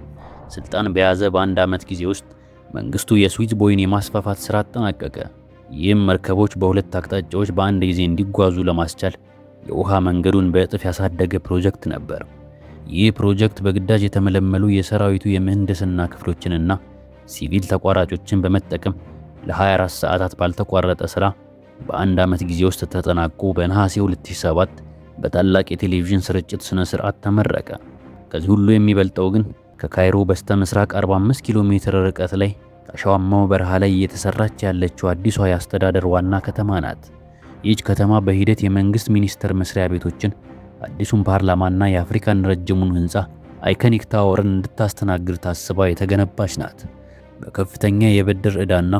ስልጣን በያዘ በአንድ ዓመት ጊዜ ውስጥ መንግስቱ የስዊዝ ቦይን የማስፋፋት ሥራ አጠናቀቀ። ይህም መርከቦች በሁለት አቅጣጫዎች በአንድ ጊዜ እንዲጓዙ ለማስቻል የውሃ መንገዱን በእጥፍ ያሳደገ ፕሮጀክት ነበር። ይህ ፕሮጀክት በግዳጅ የተመለመሉ የሰራዊቱ የምህንድስና ክፍሎችንና ሲቪል ተቋራጮችን በመጠቀም ለ24 ሰዓታት ባልተቋረጠ ሥራ በአንድ ዓመት ጊዜ ውስጥ ተጠናቆ በነሐሴ 2007 በታላቅ የቴሌቪዥን ስርጭት ስነ ስርዓት ተመረቀ። ከዚህ ሁሉ የሚበልጠው ግን ከካይሮ በስተ ምስራቅ 45 ኪሎ ሜትር ርቀት ላይ አሸዋማው በረሃ ላይ እየተሰራች ያለችው አዲሷ የአስተዳደር ዋና ከተማ ናት። ይህች ከተማ በሂደት የመንግስት ሚኒስቴር መስሪያ ቤቶችን፣ አዲሱን ፓርላማና የአፍሪካን ረጅሙን ህንፃ አይኮኒክ ታወርን እንድታስተናግድ ታስባ የተገነባች ናት። በከፍተኛ የብድር ዕዳና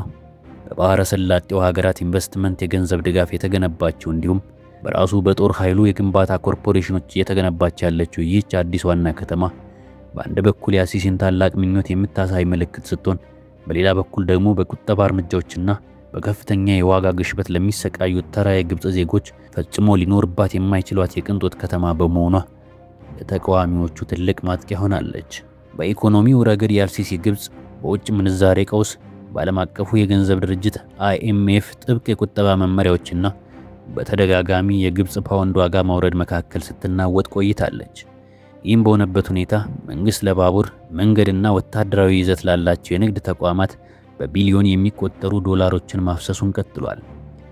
በባህረ ሰላጤው ሀገራት ኢንቨስትመንት የገንዘብ ድጋፍ የተገነባችው እንዲሁም በራሱ በጦር ኃይሉ የግንባታ ኮርፖሬሽኖች እየተገነባች ያለችው ይህች አዲስ ዋና ከተማ በአንድ በኩል የአልሲሲን ታላቅ ምኞት የምታሳይ ምልክት ስትሆን፣ በሌላ በኩል ደግሞ በቁጠባ እርምጃዎችና በከፍተኛ የዋጋ ግሽበት ለሚሰቃዩት ተራ የግብፅ ዜጎች ፈጽሞ ሊኖርባት የማይችሏት የቅንጦት ከተማ በመሆኗ ለተቃዋሚዎቹ ትልቅ ማጥቂያ ሆናለች። በኢኮኖሚው ረገድ የአልሲሲ ግብፅ በውጭ ምንዛሬ ቀውስ፣ በዓለም አቀፉ የገንዘብ ድርጅት IMF ጥብቅ የቁጠባ መመሪያዎችና በተደጋጋሚ የግብፅ ፓውንድ ዋጋ መውረድ መካከል ስትናወጥ ቆይታለች። ይህም በሆነበት ሁኔታ መንግስት ለባቡር መንገድና ወታደራዊ ይዘት ላላቸው የንግድ ተቋማት በቢሊዮን የሚቆጠሩ ዶላሮችን ማፍሰሱን ቀጥሏል።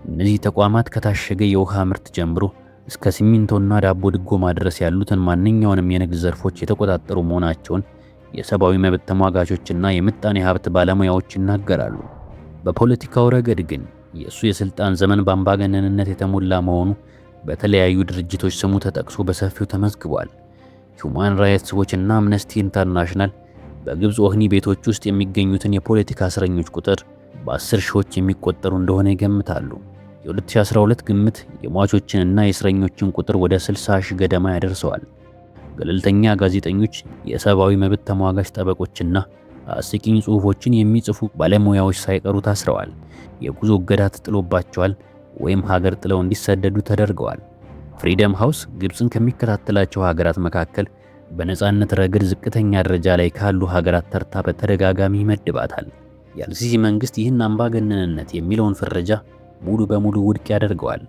እነዚህ ተቋማት ከታሸገ የውሃ ምርት ጀምሮ እስከ ሲሚንቶና ዳቦ ድጎማ ድረስ ያሉትን ማንኛውንም የንግድ ዘርፎች የተቆጣጠሩ መሆናቸውን የሰብአዊ መብት ተሟጋቾችና የምጣኔ ሀብት ባለሙያዎች ይናገራሉ። በፖለቲካው ረገድ ግን የእሱ የስልጣን ዘመን በአምባገነንነት የተሞላ መሆኑ በተለያዩ ድርጅቶች ስሙ ተጠቅሶ በሰፊው ተመዝግቧል። ሁማን ራይትስ ዎች እና አምነስቲ ኢንተርናሽናል በግብፅ ወህኒ ቤቶች ውስጥ የሚገኙትን የፖለቲካ እስረኞች ቁጥር በ10 ሺዎች የሚቆጠሩ እንደሆነ ይገምታሉ። የ2012 ግምት የሟቾችንና የእስረኞችን ቁጥር ወደ 60 ሺህ ገደማ ያደርሰዋል። ገለልተኛ ጋዜጠኞች፣ የሰብአዊ መብት ተሟጋች ጠበቆችና አስቂኝ ጽሑፎችን የሚጽፉ ባለሙያዎች ሳይቀሩ ታስረዋል። የጉዞ እገዳ ተጥሎባቸዋል ወይም ሀገር ጥለው እንዲሰደዱ ተደርገዋል። ፍሪደም ሃውስ ግብፅን ከሚከታተላቸው ሀገራት መካከል በነፃነት ረገድ ዝቅተኛ ደረጃ ላይ ካሉ ሀገራት ተርታ በተደጋጋሚ ይመድባታል። የአልሲሲ መንግስት ይህን አምባገነንነት የሚለውን ፍረጃ ሙሉ በሙሉ ውድቅ ያደርገዋል።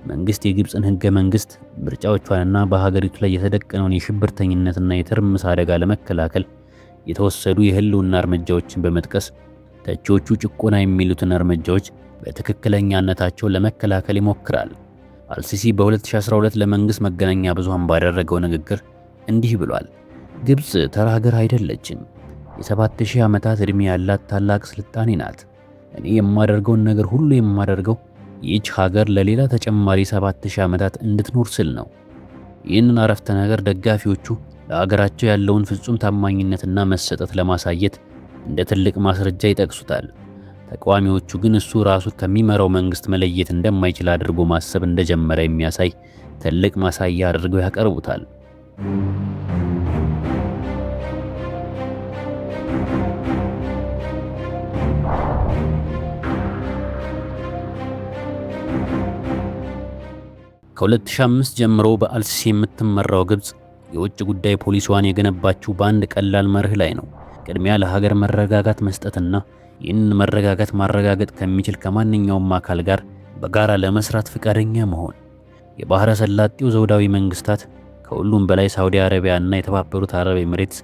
መንግስት የግብፅን ህገ መንግስት፣ ምርጫዎቿንና በሀገሪቱ ላይ የተደቀነውን የሽብርተኝነትና የትርምስ አደጋ ለመከላከል የተወሰዱ የህልውና እርምጃዎችን በመጥቀስ ተቺዎቹ ጭቆና የሚሉትን እርምጃዎች በትክክለኛነታቸው ለመከላከል ይሞክራል። አልሲሲ በ2012 ለመንግስት መገናኛ ብዙሃን ባደረገው ንግግር እንዲህ ብሏል። ግብፅ ተራ ሀገር አይደለችም። የ7000 ዓመታት ዕድሜ ያላት ታላቅ ስልጣኔ ናት። እኔ የማደርገውን ነገር ሁሉ የማደርገው ይህች ሀገር ለሌላ ተጨማሪ 7000 ዓመታት እንድትኖር ስል ነው። ይህንን አረፍተ ነገር ደጋፊዎቹ ለሀገራቸው ያለውን ፍጹም ታማኝነትና መሰጠት ለማሳየት እንደ ትልቅ ማስረጃ ይጠቅሱታል። ተቃዋሚዎቹ ግን እሱ ራሱ ከሚመራው መንግስት መለየት እንደማይችል አድርጎ ማሰብ እንደጀመረ የሚያሳይ ትልቅ ማሳያ አድርገው ያቀርቡታል። ከ2005 ጀምሮ በአልሲሲ የምትመራው ግብፅ የውጭ ጉዳይ ፖሊሲዋን የገነባችው በአንድ ቀላል መርህ ላይ ነው። ቅድሚያ ለሀገር መረጋጋት መስጠትና ይህንን መረጋጋት ማረጋገጥ ከሚችል ከማንኛውም አካል ጋር በጋራ ለመስራት ፈቃደኛ መሆን። የባህረ ሰላጤው ዘውዳዊ መንግስታት ከሁሉም በላይ ሳውዲ አረቢያ እና የተባበሩት አረብ ኤሚሬትስ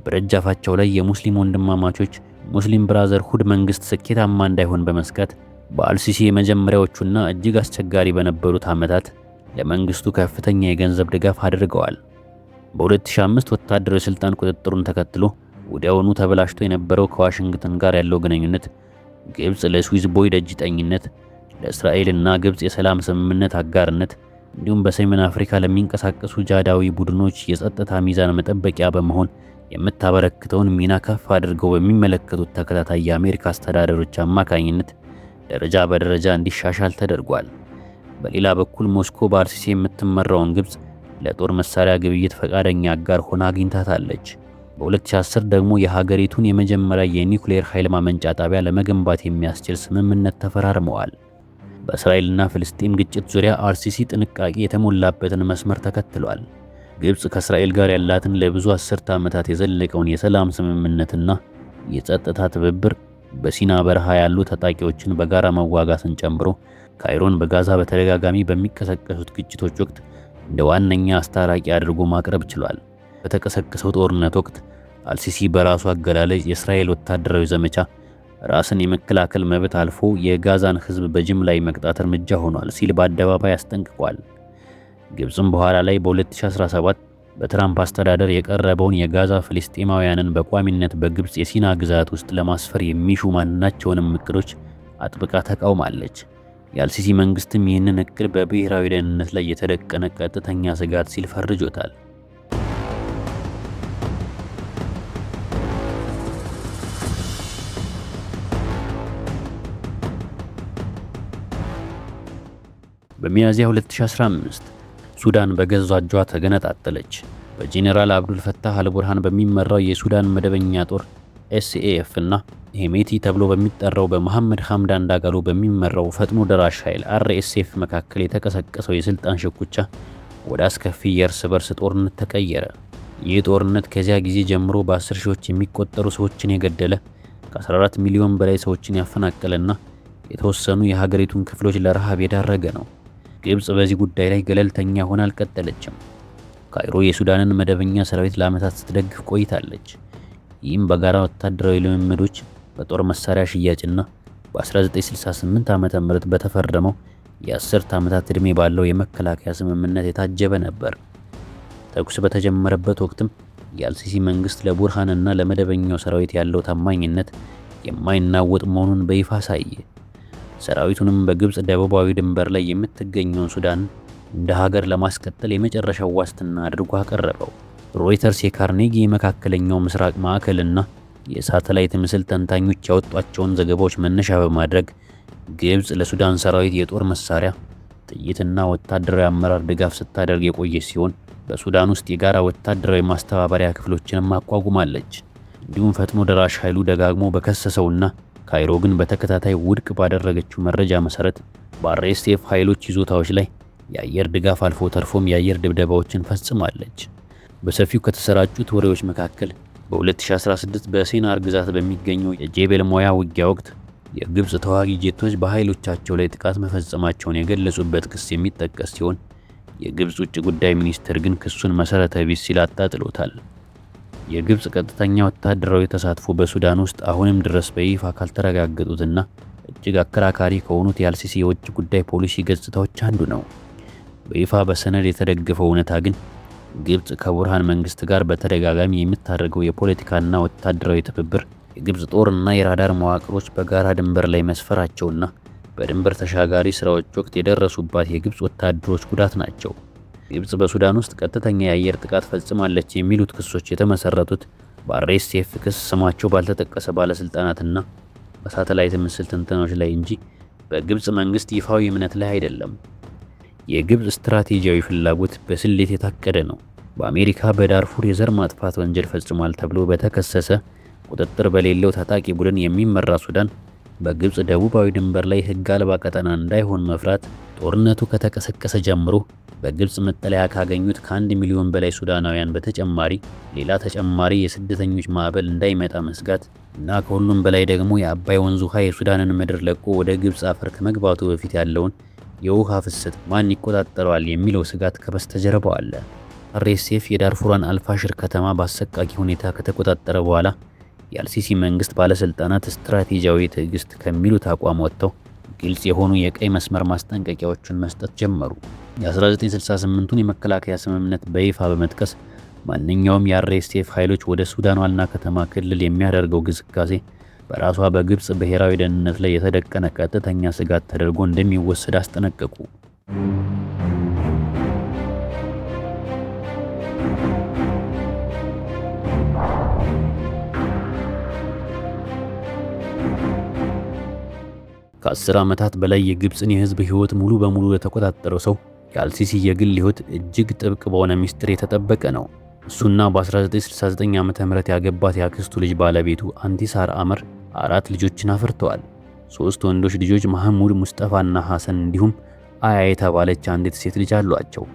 በደጃፋቸው ላይ የሙስሊም ወንድማማቾች ሙስሊም ብራዘርሁድ መንግስት ስኬታማ እንዳይሆን በመስጋት በአልሲሲ የመጀመሪያዎቹና እጅግ አስቸጋሪ በነበሩት ዓመታት ለመንግስቱ ከፍተኛ የገንዘብ ድጋፍ አድርገዋል። በ2005 ወታደራዊ ስልጣን ቁጥጥሩን ተከትሎ ወዲያውኑ ተበላሽቶ የነበረው ከዋሽንግተን ጋር ያለው ግንኙነት ግብፅ ለስዊዝ ቦይ ደጅጠኝነት፣ ለእስራኤልና ግብፅ የሰላም ስምምነት አጋርነት እንዲሁም በሰሜን አፍሪካ ለሚንቀሳቀሱ ጃዳዊ ቡድኖች የጸጥታ ሚዛን መጠበቂያ በመሆን የምታበረክተውን ሚና ከፍ አድርገው በሚመለከቱት ተከታታይ የአሜሪካ አስተዳደሮች አማካኝነት ደረጃ በደረጃ እንዲሻሻል ተደርጓል። በሌላ በኩል ሞስኮ በአልሲሲ የምትመራውን ግብፅ ለጦር መሳሪያ ግብይት ፈቃደኛ አጋር ሆና አግኝታታለች። በ2010 ደግሞ የሀገሪቱን የመጀመሪያ የኒውክሌር ኃይል ማመንጫ ጣቢያ ለመገንባት የሚያስችል ስምምነት ተፈራርመዋል። በእስራኤልና ፍልስጤም ግጭት ዙሪያ አልሲሲ ጥንቃቄ የተሞላበትን መስመር ተከትሏል። ግብፅ ከእስራኤል ጋር ያላትን ለብዙ አስርተ ዓመታት የዘለቀውን የሰላም ስምምነትና የጸጥታ ትብብር፣ በሲና በረሃ ያሉ ታጣቂዎችን በጋራ መዋጋትን ጨምሮ ካይሮን በጋዛ በተደጋጋሚ በሚቀሰቀሱት ግጭቶች ወቅት እንደ ዋነኛ አስታራቂ አድርጎ ማቅረብ ችሏል። በተቀሰቀሰው ጦርነት ወቅት አልሲሲ በራሱ አገላለጽ የእስራኤል ወታደራዊ ዘመቻ ራስን የመከላከል መብት አልፎ የጋዛን ሕዝብ በጅምላ መቅጣት እርምጃ ሆኗል ሲል በአደባባይ አስጠንቅቋል። ግብፅም በኋላ ላይ በ2017 በትራምፕ አስተዳደር የቀረበውን የጋዛ ፍልስጤማውያንን በቋሚነት በግብፅ የሲና ግዛት ውስጥ ለማስፈር የሚሹ ማናቸውንም እቅዶች አጥብቃ ተቃውማለች። የአልሲሲ መንግስትም ይህንን እቅድ በብሔራዊ ደህንነት ላይ የተደቀነ ቀጥተኛ ስጋት ሲል ፈርጆታል። በሚያዝያ 2015 ሱዳን በገዛ እጇ ተገነጣጠለች። በጄኔራል አብዱል ፈታህ አልቡርሃን በሚመራው የሱዳን መደበኛ ጦር ኤስኤኤፍ እና ሄሜቲ ተብሎ በሚጠራው በመሐመድ ሐምዳን ዳጋሎ በሚመራው ፈጥኖ ደራሽ ኃይል አርኤስኤፍ መካከል የተቀሰቀሰው የስልጣን ሽኩቻ ወደ አስከፊ የእርስ በርስ ጦርነት ተቀየረ። ይህ ጦርነት ከዚያ ጊዜ ጀምሮ በ10 ሺዎች የሚቆጠሩ ሰዎችን የገደለ፣ ከ14 ሚሊዮን በላይ ሰዎችን ያፈናቀለና የተወሰኑ የሀገሪቱን ክፍሎች ለረሃብ የዳረገ ነው። ግብፅ በዚህ ጉዳይ ላይ ገለልተኛ ሆና አልቀጠለችም። ካይሮ የሱዳንን መደበኛ ሰራዊት ለዓመታት ስትደግፍ ቆይታለች። ይህም በጋራ ወታደራዊ ልምምዶች፣ በጦር መሳሪያ ሽያጭና በ1968 ዓ.ም በተፈረመው የ10 ዓመታት ዕድሜ ባለው የመከላከያ ስምምነት የታጀበ ነበር። ተኩስ በተጀመረበት ወቅትም የአልሲሲ መንግስት ለቡርሃንና ለመደበኛው ሰራዊት ያለው ታማኝነት የማይናወጥ መሆኑን በይፋ አሳየ። ሰራዊቱንም በግብፅ ደቡባዊ ድንበር ላይ የምትገኘውን ሱዳን እንደ ሀገር ለማስቀጠል የመጨረሻው ዋስትና አድርጎ አቀረበው። ሮይተርስ የካርኔጊ የመካከለኛው ምስራቅ ማዕከልና የሳተላይት ምስል ተንታኞች ያወጧቸውን ዘገባዎች መነሻ በማድረግ ግብፅ ለሱዳን ሰራዊት የጦር መሳሪያ፣ ጥይትና ወታደራዊ አመራር ድጋፍ ስታደርግ የቆየች ሲሆን በሱዳን ውስጥ የጋራ ወታደራዊ ማስተባበሪያ ክፍሎችንም አቋቁማለች። እንዲሁም ፈጥኖ ደራሽ ኃይሉ ደጋግሞ በከሰሰውና ካይሮ ግን በተከታታይ ውድቅ ባደረገችው መረጃ መሰረት በአርኤስኤፍ ኃይሎች ይዞታዎች ላይ የአየር ድጋፍ አልፎ ተርፎም የአየር ድብደባዎችን ፈጽማለች። በሰፊው ከተሰራጩት ወሬዎች መካከል በ2016 በሴናር ግዛት በሚገኘው የጄቤል ሞያ ውጊያ ወቅት የግብፅ ተዋጊ ጄቶች በኃይሎቻቸው ላይ ጥቃት መፈጸማቸውን የገለጹበት ክስ የሚጠቀስ ሲሆን የግብፅ ውጭ ጉዳይ ሚኒስቴር ግን ክሱን መሰረተ ቢስ ሲል አጣጥሎታል። የግብፅ ቀጥተኛ ወታደራዊ ተሳትፎ በሱዳን ውስጥ አሁንም ድረስ በይፋ ካልተረጋገጡትና እጅግ አከራካሪ ከሆኑት የአልሲሲ የውጭ ጉዳይ ፖሊሲ ገጽታዎች አንዱ ነው። በይፋ በሰነድ የተደገፈው እውነታ ግን ግብፅ ከቡርሃን መንግስት ጋር በተደጋጋሚ የምታደርገው የፖለቲካና ወታደራዊ ትብብር፣ የግብፅ ጦርና የራዳር መዋቅሮች በጋራ ድንበር ላይ መስፈራቸውና በድንበር ተሻጋሪ ስራዎች ወቅት የደረሱባት የግብፅ ወታደሮች ጉዳት ናቸው። ግብፅ በሱዳን ውስጥ ቀጥተኛ የአየር ጥቃት ፈጽማለች የሚሉት ክሶች የተመሰረቱት በአርኤስኤፍ ክስ ስማቸው ባልተጠቀሰ ባለስልጣናትና በሳተላይት ምስል ትንተናዎች ላይ እንጂ በግብፅ መንግስት ይፋዊ እምነት ላይ አይደለም። የግብፅ ስትራቴጂያዊ ፍላጎት በስሌት የታቀደ ነው። በአሜሪካ በዳርፉር የዘር ማጥፋት ወንጀል ፈጽሟል ተብሎ በተከሰሰ ቁጥጥር በሌለው ታጣቂ ቡድን የሚመራ ሱዳን በግብፅ ደቡባዊ ድንበር ላይ ሕግ አልባ ቀጠና እንዳይሆን መፍራት፣ ጦርነቱ ከተቀሰቀሰ ጀምሮ በግብፅ መጠለያ ካገኙት ከ1 ሚሊዮን በላይ ሱዳናውያን በተጨማሪ ሌላ ተጨማሪ የስደተኞች ማዕበል እንዳይመጣ መስጋት እና ከሁሉም በላይ ደግሞ የአባይ ወንዝ ውሃ የሱዳንን ምድር ለቆ ወደ ግብፅ አፈር ከመግባቱ በፊት ያለውን የውሃ ፍሰት ማን ይቆጣጠረዋል የሚለው ስጋት ከበስተጀርባው አለ። አርኤስኤፍ የዳርፉራን አልፋሽር ከተማ በአሰቃቂ ሁኔታ ከተቆጣጠረ በኋላ የአልሲሲ መንግስት ባለስልጣናት ስትራቴጂያዊ ትዕግስት ከሚሉት አቋም ወጥተው ግልጽ የሆኑ የቀይ መስመር ማስጠንቀቂያዎችን መስጠት ጀመሩ። የ1968ቱን የመከላከያ ስምምነት በይፋ በመጥቀስ ማንኛውም የአርኤስኤፍ ኃይሎች ወደ ሱዳን ዋና ከተማ ክልል የሚያደርገው ግስጋሴ በራሷ በግብፅ ብሔራዊ ደህንነት ላይ የተደቀነ ቀጥተኛ ስጋት ተደርጎ እንደሚወሰድ አስጠነቀቁ። ከ10 ዓመታት በላይ የግብፅን የህዝብ ህይወት ሙሉ በሙሉ ለተቆጣጠረው ሰው የአልሲሲ የግል ህይወት እጅግ ጥብቅ በሆነ ሚስጥር የተጠበቀ ነው። እሱና በ1969 ዓ.ም ያገባት የአክስቱ ልጅ ባለቤቱ አንቲሳር አመር 4 ልጆችን አፍርተዋል። 3 ወንዶች ልጆች መሐሙድ፣ ሙስጠፋና ሐሰን እንዲሁም አያ የተባለች አንዲት ሴት ልጅ አሏቸው።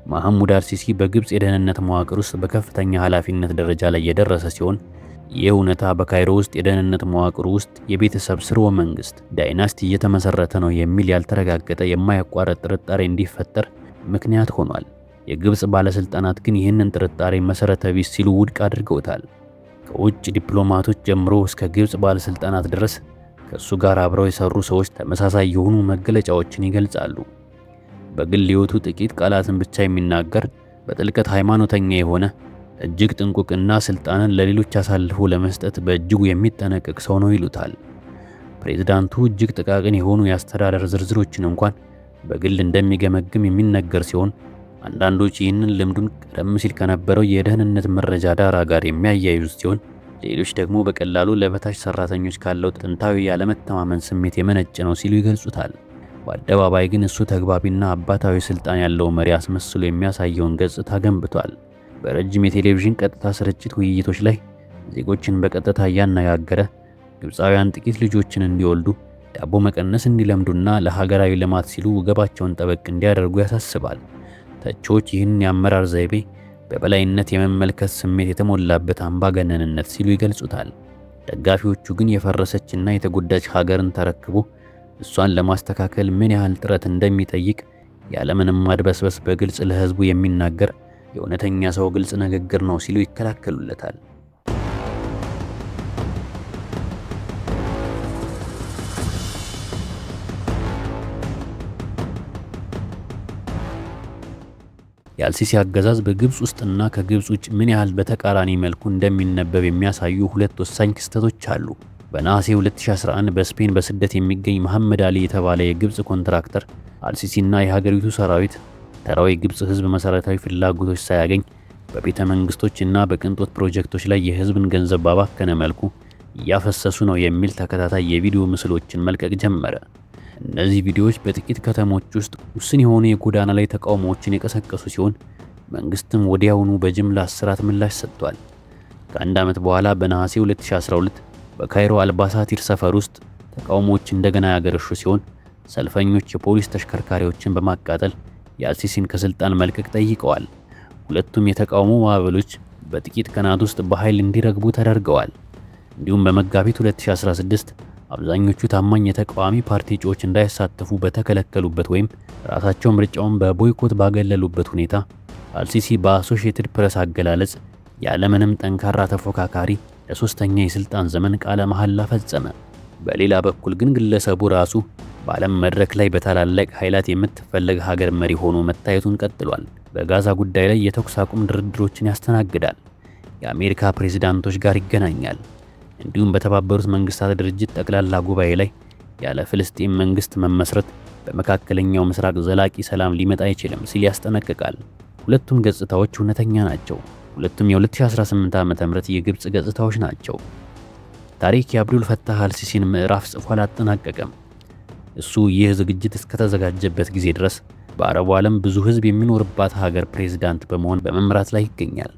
መሐሙድ አልሲሲ በግብፅ የደህንነት መዋቅር ውስጥ በከፍተኛ ኃላፊነት ደረጃ ላይ የደረሰ ሲሆን ይህ እውነታ በካይሮ ውስጥ የደህንነት መዋቅሩ ውስጥ የቤተሰብ ስርወ መንግስት ዳይናስቲ እየተመሰረተ ነው የሚል ያልተረጋገጠ የማያቋርጥ ጥርጣሬ እንዲፈጠር ምክንያት ሆኗል። የግብፅ ባለስልጣናት ግን ይህንን ጥርጣሬ መሰረተ ቢስ ሲሉ ውድቅ አድርገውታል። ከውጭ ዲፕሎማቶች ጀምሮ እስከ ግብፅ ባለስልጣናት ድረስ ከእሱ ጋር አብረው የሰሩ ሰዎች ተመሳሳይ የሆኑ መገለጫዎችን ይገልጻሉ። በግል ህይወቱ ጥቂት ቃላትን ብቻ የሚናገር፣ በጥልቀት ሃይማኖተኛ የሆነ፣ እጅግ ጥንቁቅና ስልጣንን ለሌሎች አሳልፎ ለመስጠት በእጅጉ የሚጠነቀቅ ሰው ነው ይሉታል። ፕሬዝዳንቱ እጅግ ጥቃቅን የሆኑ የአስተዳደር ዝርዝሮችን እንኳን በግል እንደሚገመግም የሚነገር ሲሆን አንዳንዶች ይህንን ልምዱን ቀደም ሲል ከነበረው የደህንነት መረጃ ዳራ ጋር የሚያያይዙት ሲሆን ሌሎች ደግሞ በቀላሉ ለበታች ሰራተኞች ካለው ጥንታዊ ያለመተማመን ስሜት የመነጨ ነው ሲሉ ይገልጹታል። በአደባባይ ግን እሱ ተግባቢና አባታዊ ስልጣን ያለው መሪ አስመስሎ የሚያሳየውን ገጽታ ገንብቷል። በረጅም የቴሌቪዥን ቀጥታ ስርጭት ውይይቶች ላይ ዜጎችን በቀጥታ እያነጋገረ ግብፃውያን ጥቂት ልጆችን እንዲወልዱ፣ ዳቦ መቀነስ እንዲለምዱና ለሀገራዊ ልማት ሲሉ ወገባቸውን ጠበቅ እንዲያደርጉ ያሳስባል። ተቺዎች ይህን የአመራር ዘይቤ በበላይነት የመመልከት ስሜት የተሞላበት አምባገነንነት ሲሉ ይገልጹታል። ደጋፊዎቹ ግን የፈረሰችና የተጎዳች ሀገርን ተረክቦ እሷን ለማስተካከል ምን ያህል ጥረት እንደሚጠይቅ ያለምንም ማድበስበስ በግልጽ ለህዝቡ የሚናገር የእውነተኛ ሰው ግልጽ ንግግር ነው ሲሉ ይከላከሉለታል። የአልሲሲ አገዛዝ በግብጽ ውስጥና ከግብጽ ውጭ ምን ያህል በተቃራኒ መልኩ እንደሚነበብ የሚያሳዩ ሁለት ወሳኝ ክስተቶች አሉ። በነሐሴ 2011 በስፔን በስደት የሚገኝ መሐመድ አሊ የተባለ የግብጽ ኮንትራክተር አልሲሲና የሀገሪቱ ሰራዊት ተራው የግብጽ ህዝብ መሰረታዊ ፍላጎቶች ሳያገኝ በቤተ መንግስቶችና በቅንጦት ፕሮጀክቶች ላይ የህዝብን ገንዘብ ባባከነ መልኩ እያፈሰሱ ነው የሚል ተከታታይ የቪዲዮ ምስሎችን መልቀቅ ጀመረ። እነዚህ ቪዲዮዎች በጥቂት ከተሞች ውስጥ ውስን የሆኑ የጎዳና ላይ ተቃውሞዎችን የቀሰቀሱ ሲሆን መንግስትም ወዲያውኑ በጅምላ እስራት ምላሽ ሰጥቷል። ከአንድ ዓመት በኋላ በነሐሴ 2012 በካይሮ አልባሳቲር ሰፈር ውስጥ ተቃውሞዎች እንደገና ያገረሹ ሲሆን ሰልፈኞች የፖሊስ ተሽከርካሪዎችን በማቃጠል የአልሲሲን ከስልጣን መልቀቅ ጠይቀዋል። ሁለቱም የተቃውሞ ማዕበሎች በጥቂት ቀናት ውስጥ በኃይል እንዲረግቡ ተደርገዋል። እንዲሁም በመጋቢት 2016 አብዛኞቹ ታማኝ የተቃዋሚ ፓርቲ እጩዎች እንዳይሳተፉ በተከለከሉበት ወይም ራሳቸው ምርጫውን በቦይኮት ባገለሉበት ሁኔታ አልሲሲ በአሶሺየትድ ፕሬስ አገላለጽ ያለምንም ጠንካራ ተፎካካሪ ለሶስተኛ የስልጣን ዘመን ቃለ መሐላ ፈጸመ። በሌላ በኩል ግን ግለሰቡ ራሱ በዓለም መድረክ ላይ በታላላቅ ኃይላት የምትፈለግ ሀገር መሪ ሆኖ መታየቱን ቀጥሏል። በጋዛ ጉዳይ ላይ የተኩስ አቁም ድርድሮችን ያስተናግዳል። የአሜሪካ ፕሬዝዳንቶች ጋር ይገናኛል። እንዲሁም በተባበሩት መንግስታት ድርጅት ጠቅላላ ጉባኤ ላይ ያለ ፍልስጤም መንግስት መመስረት በመካከለኛው ምስራቅ ዘላቂ ሰላም ሊመጣ አይችልም ሲል ያስጠነቅቃል። ሁለቱም ገጽታዎች እውነተኛ ናቸው። ሁለቱም የ2018 ዓ.ም የግብጽ ገጽታዎች ናቸው። ታሪክ የአብዱል ፈታህ አልሲሲን ምዕራፍ ጽፎ አላጠናቀቀም። እሱ ይህ ዝግጅት እስከተዘጋጀበት ጊዜ ድረስ በአረቡ ዓለም ብዙ ህዝብ የሚኖርባት ሀገር ፕሬዝዳንት በመሆን በመምራት ላይ ይገኛል።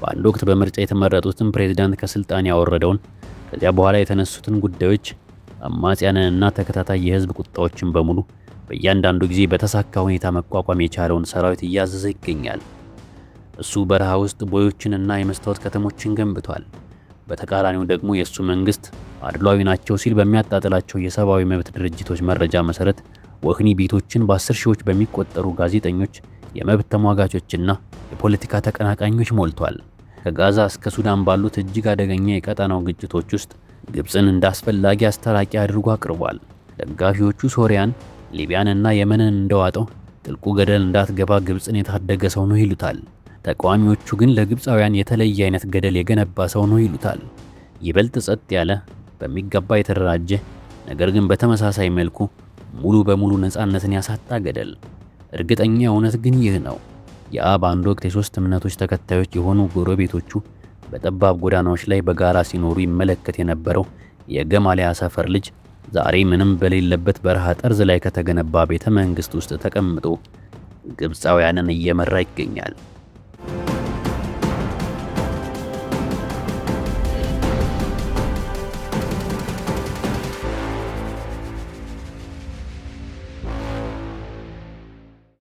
በአንድ ወቅት በምርጫ የተመረጡትን ፕሬዝዳንት ከስልጣን ያወረደውን፣ ከዚያ በኋላ የተነሱትን ጉዳዮች፣ አማጽያንንና ተከታታይ የህዝብ ቁጣዎችን በሙሉ በእያንዳንዱ ጊዜ በተሳካ ሁኔታ መቋቋም የቻለውን ሰራዊት እያዘዘ ይገኛል። እሱ በረሃ ውስጥ ቦዮችንና የመስታወት ከተሞችን ገንብቷል። በተቃራኒው ደግሞ የእሱ መንግስት አድሏዊ ናቸው ሲል በሚያጣጥላቸው የሰብአዊ መብት ድርጅቶች መረጃ መሰረት ወህኒ ቤቶችን በ10 ሺዎች በሚቆጠሩ ጋዜጠኞች፣ የመብት ተሟጋቾችና የፖለቲካ ተቀናቃኞች ሞልቷል። ከጋዛ እስከ ሱዳን ባሉት እጅግ አደገኛ የቀጠናው ግጭቶች ውስጥ ግብፅን እንደ አስፈላጊ አስታራቂ አድርጎ አቅርቧል። ደጋፊዎቹ ሶሪያን፣ ሊቢያንና የመንን እንደዋጠው ጥልቁ ገደል እንዳትገባ ግብፅን የታደገ ሰው ነው ይሉታል። ተቃዋሚዎቹ ግን ለግብፃውያን የተለየ አይነት ገደል የገነባ ሰው ነው ይሉታል። ይበልጥ ጸጥ ያለ፣ በሚገባ የተደራጀ፣ ነገር ግን በተመሳሳይ መልኩ ሙሉ በሙሉ ነፃነትን ያሳጣ ገደል። እርግጠኛ እውነት ግን ይህ ነው። ያ በአንድ ወቅት የሶስት እምነቶች ተከታዮች የሆኑ ጎረቤቶቹ በጠባብ ጎዳናዎች ላይ በጋራ ሲኖሩ ይመለከት የነበረው የገማሊያ ሰፈር ልጅ ዛሬ ምንም በሌለበት በረሃ ጠርዝ ላይ ከተገነባ ቤተ መንግስት ውስጥ ተቀምጦ ግብፃውያንን እየመራ ይገኛል።